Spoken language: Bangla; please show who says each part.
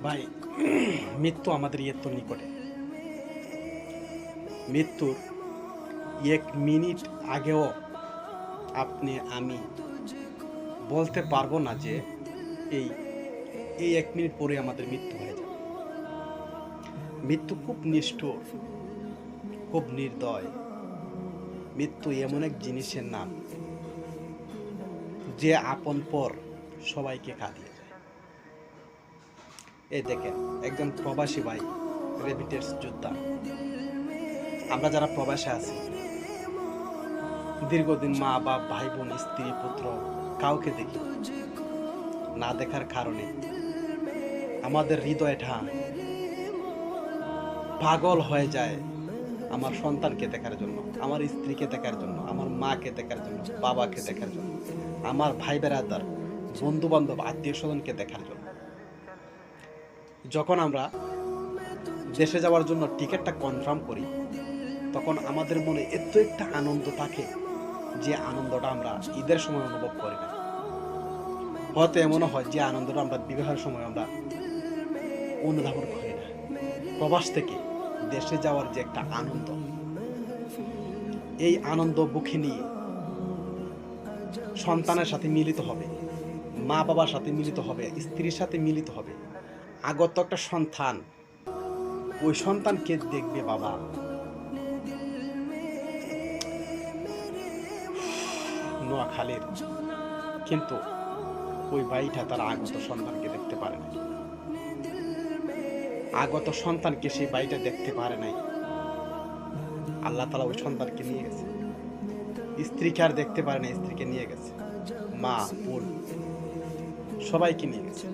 Speaker 1: ভাই, মৃত্যু আমাদের এত নিকটে। মৃত্যুর 1 মিনিট আগেও আপনি আমি বলতে পারবো না যে এই এই 1 মিনিট পরে আমাদের মৃত্যু হয়ে যাবে। মৃত্যু খুব নিষ্ঠুর, খুব নির্দয়। মৃত্যু এমন এক জিনিসের নাম যে আপন পর সবাইকে কাঁদিয়ে যায়। এই দেখেন, একজন প্রবাসী ভাই, রেমিটেন্স যোদ্ধা, আমরা যারা প্রবাসে আছি, দীর্ঘদিন মা বাপ ভাই বোন স্ত্রী পুত্র কাউকে দেখি না। দেখার কারণে আমাদের হৃদয়টা পাগল হয়ে যায় আমার সন্তানকে দেখার জন্য, আমার স্ত্রীকে দেখার জন্য, আমার মাকে দেখার জন্য, বাবাকে দেখার জন্য, আমার ভাই বেড়াদার, বন্ধু বান্ধব, আত্মীয় স্বজনকে দেখার জন্য। যখন আমরা দেশে যাওয়ার জন্য টিকিটটা কনফার্ম করি, তখন আমাদের মনে এত একটা আনন্দ থাকে যে আনন্দটা আমরা ঈদের সময় অনুভব করি না। হয়তো এমনও হয় যে আনন্দটা আমরা বিবাহের সময় আমরা অনুধাবন করি না। প্রবাস থেকে দেশে যাওয়ার যে একটা আনন্দ, এই আনন্দ বুকে নিয়ে সন্তানের সাথে মিলিত হবে, মা বাবার সাথে মিলিত হবে, স্ত্রীর সাথে মিলিত হবে। আগত একটা সন্তান, ওই সন্তানকে দেখবে বাবা, নোয়াখালীর, কিন্তু ওই ভাইটা তার আগত সন্তানকে দেখতে পারে না। আগত সন্তানকে সেই ভাইটা দেখতে পারে নাই। আল্লাহ তাআলা ওই সন্তানকে নিয়ে গেছে। স্ত্রীকে আর দেখতে পারে না, স্ত্রীকে নিয়ে গেছে। মা বোন সবাইকে নিয়ে গেছে।